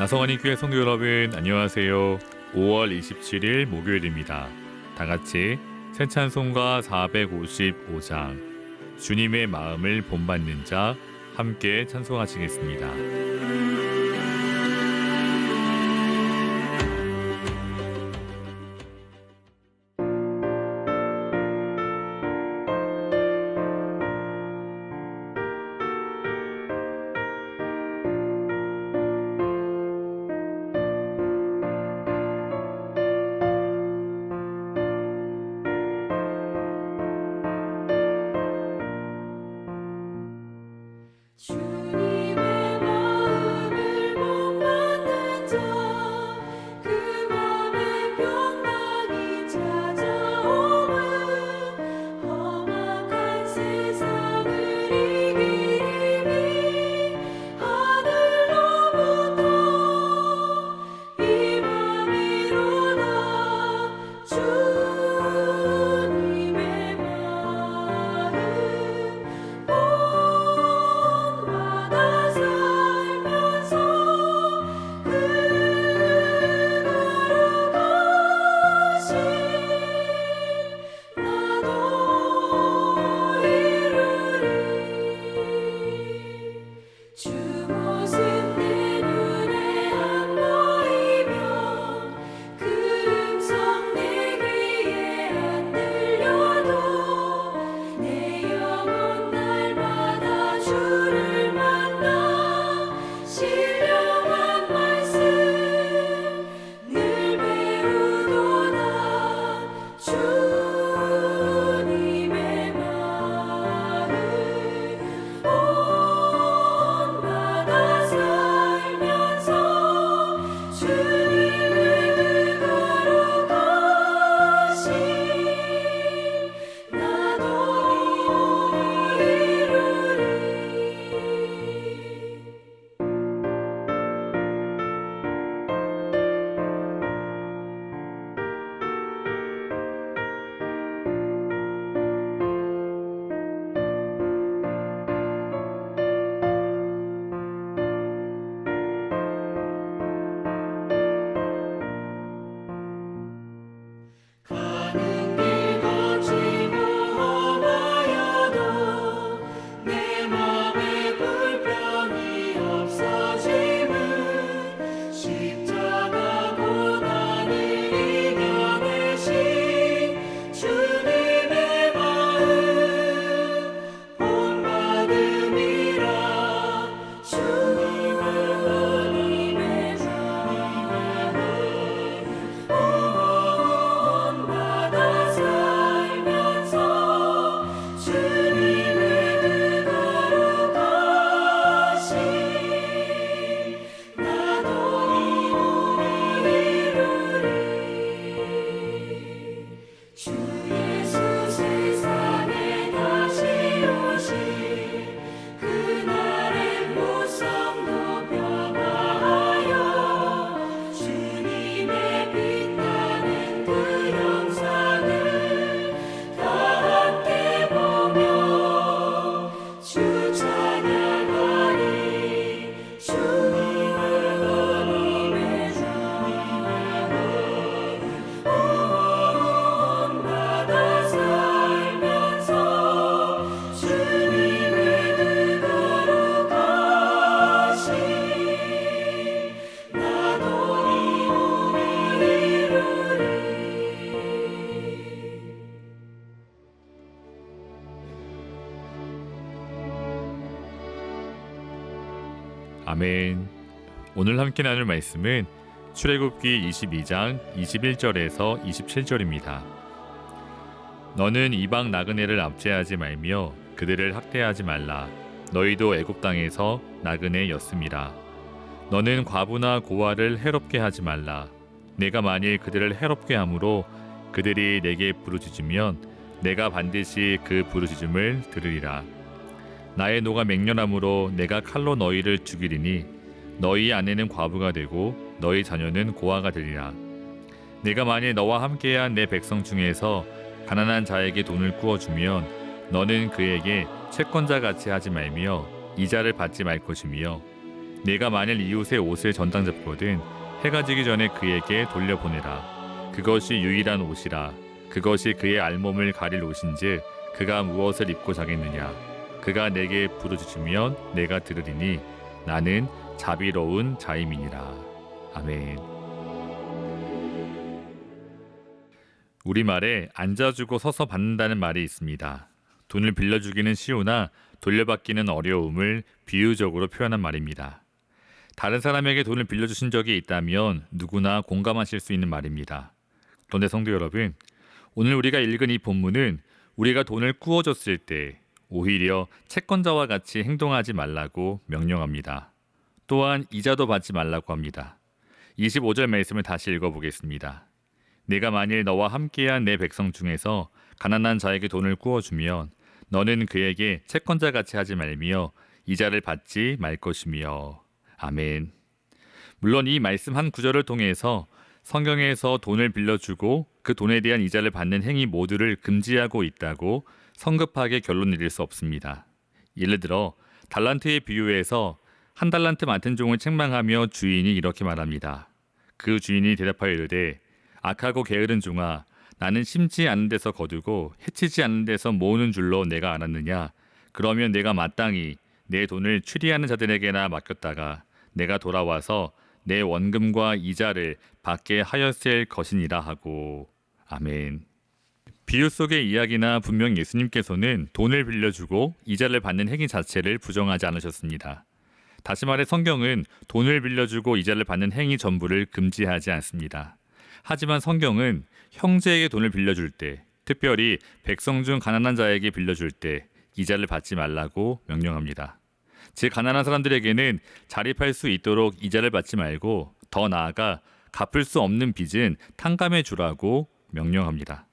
다성환이 교회 성도 여러분, 안녕하세요. 5월 27일 목요일입니다. 다 같이 새 찬송가 455장 주님의 마음을 본받는 자 함께 찬송하시겠습니다. 아멘. 오늘 함께 나눌 말씀은 출애굽기 22장 21절에서 27절입니다. 너는 이방 나그네를 압제하지 말며 그들을 학대하지 말라. 너희도 애굽 땅에서 나그네였음이라. 너는 과부나 고아를 해롭게 하지 말라. 내가 만일 그들을 해롭게 함으로 그들이 내게 부르짖으면 내가 반드시 그 부르짖음을 들으리라. 나의 노가 맹렬함으로 내가 칼로 너희를 죽이리니 너희 아내는 과부가 되고 너희 자녀는 고아가 되리라. 내가 만일 너와 함께한 내 백성 중에서 가난한 자에게 돈을 구워주면 너는 그에게 채권자같이 하지 말며 이자를 받지 말 것이며 내가 만일 이웃의 옷을 전당 잡거든 해가 지기 전에 그에게 돌려보내라. 그것이 유일한 옷이라. 그것이 그의 알몸을 가릴 옷인즉 그가 무엇을 입고 자겠느냐. 그가 내게 부르짖으면 내가 들으리니 나는 자비로운 자임이니라. 아멘. 우리말에 앉아주고 서서 받는다는 말이 있습니다. 돈을 빌려주기는 쉬우나 돌려받기는 어려움을 비유적으로 표현한 말입니다. 다른 사람에게 돈을 빌려주신 적이 있다면 누구나 공감하실 수 있는 말입니다. 그런데 성도 여러분, 오늘 우리가 읽은 이 본문은 우리가 돈을 꾸어줬을 때 오히려 채권자와 같이 행동하지 말라고 명령합니다. 또한 이자도 받지 말라고 합니다. 25절 말씀을 다시 읽어보겠습니다. 내가 만일 너와 함께한 내 백성 중에서 가난한 자에게 돈을 꾸어주면 너는 그에게 채권자같이 하지 말며 이자를 받지 말 것이며. 아멘. 물론 이 말씀 한 구절을 통해서 성경에서 돈을 빌려주고 그 돈에 대한 이자를 받는 행위 모두를 금지하고 있다고 성급하게 결론 내릴 수 없습니다. 예를 들어 달란트의 비유에서 한 달란트 맡은 종을 책망하며 주인이 이렇게 말합니다. 그 주인이 대답하여 이르되 악하고 게으른 종아, 나는 심지 않은 데서 거두고 해치지 않는 데서 모으는 줄로 내가 알았느냐. 그러면 내가 마땅히 내 돈을 추리하는 자들에게나 맡겼다가 내가 돌아와서 내 원금과 이자를 받게 하였을 것이니라 하고. 아멘. 비유 속의 이야기나 분명 예수님께서는 돈을 빌려주고 이자를 받는 행위 자체를 부정하지 않으셨습니다. 다시 말해 성경은 돈을 빌려주고 이자를 받는 행위 전부를 금지하지 않습니다. 하지만 성경은 형제에게 돈을 빌려줄 때, 특별히 백성 중 가난한 자에게 빌려줄 때 이자를 받지 말라고 명령합니다. 즉 가난한 사람들에게는 자립할 수 있도록 이자를 받지 말고 더 나아가 갚을 수 없는 빚은 탕감해 주라고 명령합니다.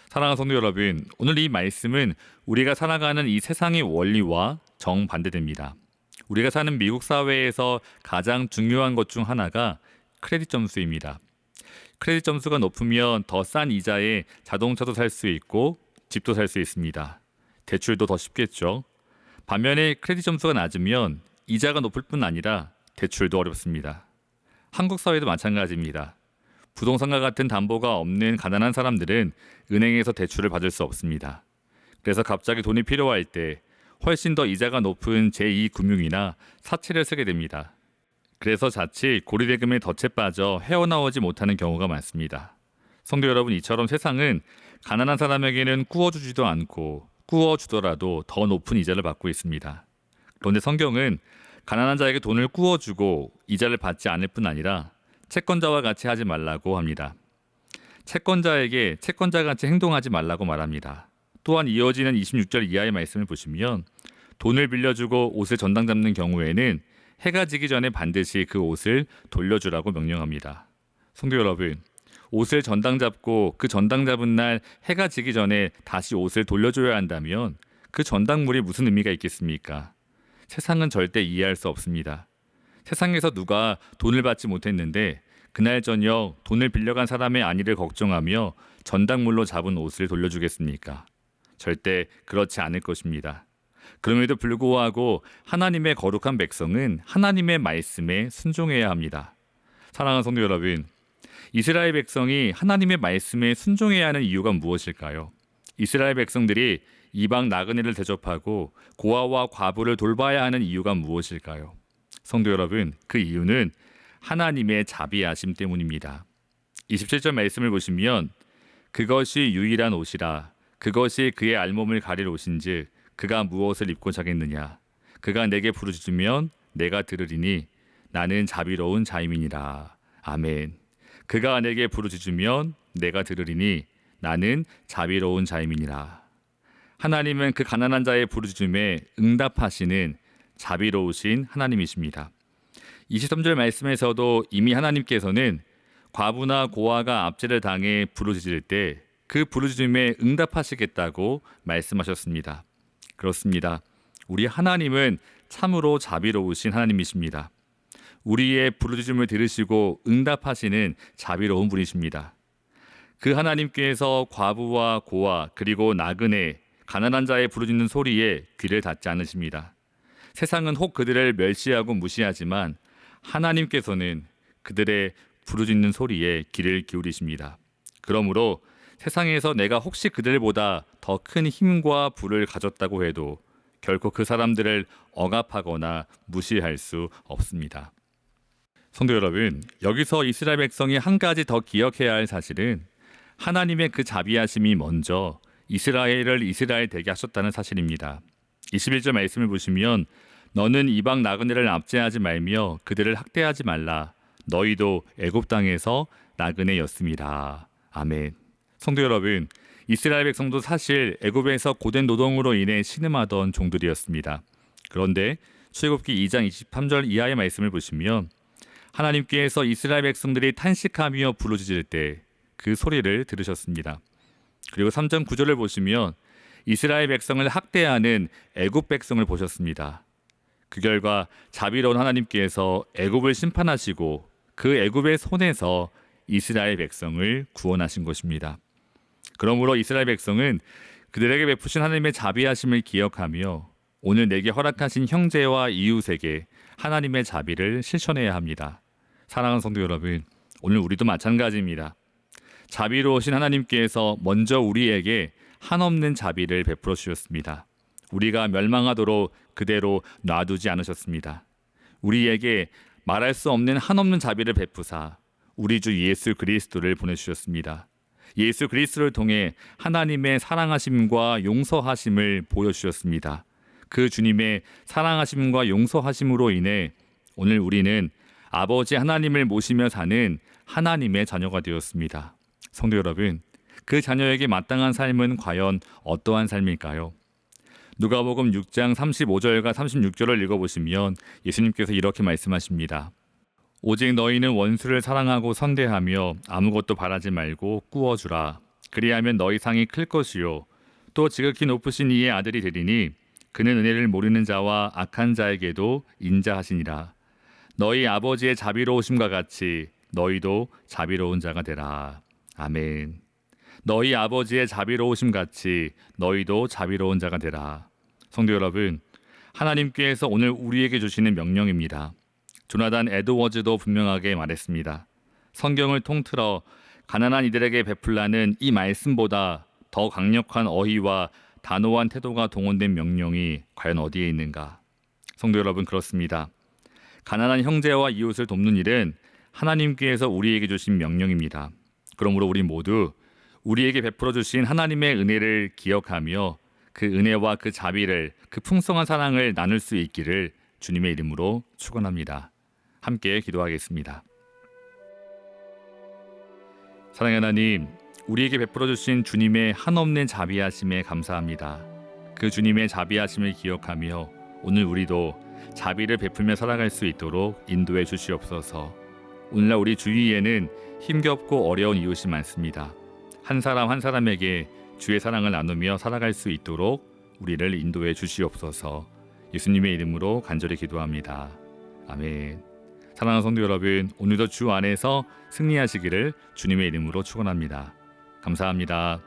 사랑하는 성도 여러분, 오늘 이 말씀은 우리가 살아가는 이 세상의 원리와 정반대됩니다. 우리가 사는 미국 사회에서 가장 중요한 것 중 하나가 크레딧 점수입니다. 크레딧 점수가 높으면 더 싼 이자에 자동차도 살 수 있고 집도 살 수 있습니다. 대출도 더 쉽겠죠. 반면에 크레딧 점수가 낮으면 이자가 높을 뿐 아니라 대출도 어렵습니다. 한국 사회도 마찬가지입니다. 부동산과 같은 담보가 없는 가난한 사람들은 은행에서 대출을 받을 수 없습니다. 그래서 갑자기 돈이 필요할 때 훨씬 더 이자가 높은 제2금융이나 사채를 쓰게 됩니다. 그래서 자칫 고리대금에 덫에 빠져 헤어나오지 못하는 경우가 많습니다. 성도 여러분, 이처럼 세상은 가난한 사람에게는 꾸어주지도 않고 꾸어주더라도 더 높은 이자를 받고 있습니다. 그런데 성경은 가난한 자에게 돈을 꾸어주고 이자를 받지 않을 뿐 아니라 채권자와 같이 하지 말라고 합니다. 채권자에게 채권자같이 행동하지 말라고 말합니다. 또한 이어지는 26절 이하의 말씀을 보시면 돈을 빌려주고 옷을 전당 잡는 경우에는 해가 지기 전에 반드시 그 옷을 돌려주라고 명령합니다. 성도 여러분, 옷을 전당 잡고 그 전당 잡은 날 해가 지기 전에 다시 옷을 돌려줘야 한다면 그 전당물이 무슨 의미가 있겠습니까? 세상은 절대 이해할 수 없습니다. 세상에서 누가 돈을 받지 못했는데 그날 저녁 돈을 빌려간 사람의 안위를 걱정하며 전당물로 잡은 옷을 돌려주겠습니까? 절대 그렇지 않을 것입니다. 그럼에도 불구하고 하나님의 거룩한 백성은 하나님의 말씀에 순종해야 합니다. 사랑하는 성도 여러분, 이스라엘 백성이 하나님의 말씀에 순종해야 하는 이유가 무엇일까요? 이스라엘 백성들이 이방 나그네를 대접하고 고아와 과부를 돌봐야 하는 이유가 무엇일까요? 성도 여러분, 그 이유는 하나님의 자비하심 때문입니다. 27절 말씀을 보시면 그것이 유일한 옷이라. 그것이 그의 알몸을 가릴 옷인즉 그가 무엇을 입고 자겠느냐. 그가 내게 부르짖으면 내가 들으리니 나는 자비로운 자임이니라. 아멘. 그가 내게 부르짖으면 내가 들으리니 나는 자비로운 자임이니라. 하나님은 그 가난한 자의 부르짖음에 응답하시는 자비로우신 하나님이십니다. 23절 말씀에서도 이미 하나님께서는 과부나 고아가 압제를 당해 부르짖을 때 그 부르짖음에 응답하시겠다고 말씀하셨습니다. 그렇습니다. 우리 하나님은 참으로 자비로우신 하나님이십니다. 우리의 부르짖음을 들으시고 응답하시는 자비로운 분이십니다. 그 하나님께서 과부와 고아 그리고 나그네 가난한 자의 부르짖는 소리에 귀를 닫지 않으십니다. 세상은 혹 그들을 멸시하고 무시하지만 하나님께서는 그들의 부르짖는 소리에 귀를 기울이십니다. 그러므로 세상에서 내가 혹시 그들보다 더 큰 힘과 부를 가졌다고 해도 결코 그 사람들을 억압하거나 무시할 수 없습니다. 성도 여러분, 여기서 이스라엘 백성이 한 가지 더 기억해야 할 사실은 하나님의 그 자비하심이 먼저 이스라엘을 이스라엘 되게 하셨다는 사실입니다. 21절 말씀을 보시면 너는 이방 나그네를 압제하지 말며 그들을 학대하지 말라. 너희도 애굽 땅에서 나그네였습니다. 아멘. 성도 여러분, 이스라엘 백성도 사실 애굽에서 고된 노동으로 인해 신음하던 종들이었습니다. 그런데 출애굽기 2장 23절 이하의 말씀을 보시면 하나님께서 이스라엘 백성들이 탄식하며 부르짖을 때 그 소리를 들으셨습니다. 그리고 3장 9절을 보시면 이스라엘 백성을 학대하는 애굽 백성을 보셨습니다. 그 결과 자비로운 하나님께서 애굽을 심판하시고 그 애굽의 손에서 이스라엘 백성을 구원하신 것입니다. 그러므로 이스라엘 백성은 그들에게 베푸신 하나님의 자비하심을 기억하며 오늘 내게 허락하신 형제와 이웃에게 하나님의 자비를 실천해야 합니다. 사랑하는 성도 여러분, 오늘 우리도 마찬가지입니다. 자비로우신 하나님께서 먼저 우리에게 한없는 자비를 베풀어 주셨습니다. 우리가 멸망하도록 그대로 놔두지 않으셨습니다. 우리에게 말할 수 없는 한없는 자비를 베푸사 우리 주 예수 그리스도를 보내주셨습니다. 예수 그리스도를 통해 하나님의 사랑하심과 용서하심을 보여주셨습니다. 그 주님의 사랑하심과 용서하심으로 인해 오늘 우리는 아버지 하나님을 모시며 사는 하나님의 자녀가 되었습니다. 성도 여러분, 그 자녀에게 마땅한 삶은 과연 어떠한 삶일까요? 누가복음 6장 35절과 36절을 읽어보시면 예수님께서 이렇게 말씀하십니다. 오직 너희는 원수를 사랑하고 선대하며 아무것도 바라지 말고 꾸어주라. 그리하면 너희 상이 클 것이요 또 지극히 높으신 이의 아들이 되리니 그는 은혜를 모르는 자와 악한 자에게도 인자하시니라. 너희 아버지의 자비로우심과 같이 너희도 자비로운 자가 되라. 아멘. 너희 아버지의 자비로우심 같이 너희도 자비로운 자가 되라. 성도 여러분, 하나님께서 오늘 우리에게 주시는 명령입니다. 조나단 에드워즈도 분명하게 말했습니다. 성경을 통틀어 가난한 이들에게 베풀라는 이 말씀보다 더 강력한 어휘와 단호한 태도가 동원된 명령이 과연 어디에 있는가? 성도 여러분, 그렇습니다. 가난한 형제와 이웃을 돕는 일은 하나님께서 우리에게 주신 명령입니다. 그러므로 우리 모두 우리에게 베풀어 주신 하나님의 은혜를 기억하며 그 은혜와 그 자비를, 그 풍성한 사랑을 나눌 수 있기를 주님의 이름으로 축원합니다. 함께 기도하겠습니다. 사랑의 하나님, 우리에게 베풀어 주신 주님의 한없는 자비하심에 감사합니다. 그 주님의 자비하심을 기억하며 오늘 우리도 자비를 베풀며 살아갈 수 있도록 인도해 주시옵소서. 오늘날 우리 주위에는 힘겹고 어려운 이웃이 많습니다. 한 사람 한 사람에게 주의 사랑을 나누며 살아갈 수 있도록 우리를 인도해 주시옵소서. 예수님의 이름으로 간절히 기도합니다. 아멘. 사랑하는 성도 여러분, 오늘도 주 안에서 승리하시기를 주님의 이름으로 축원합니다. 감사합니다.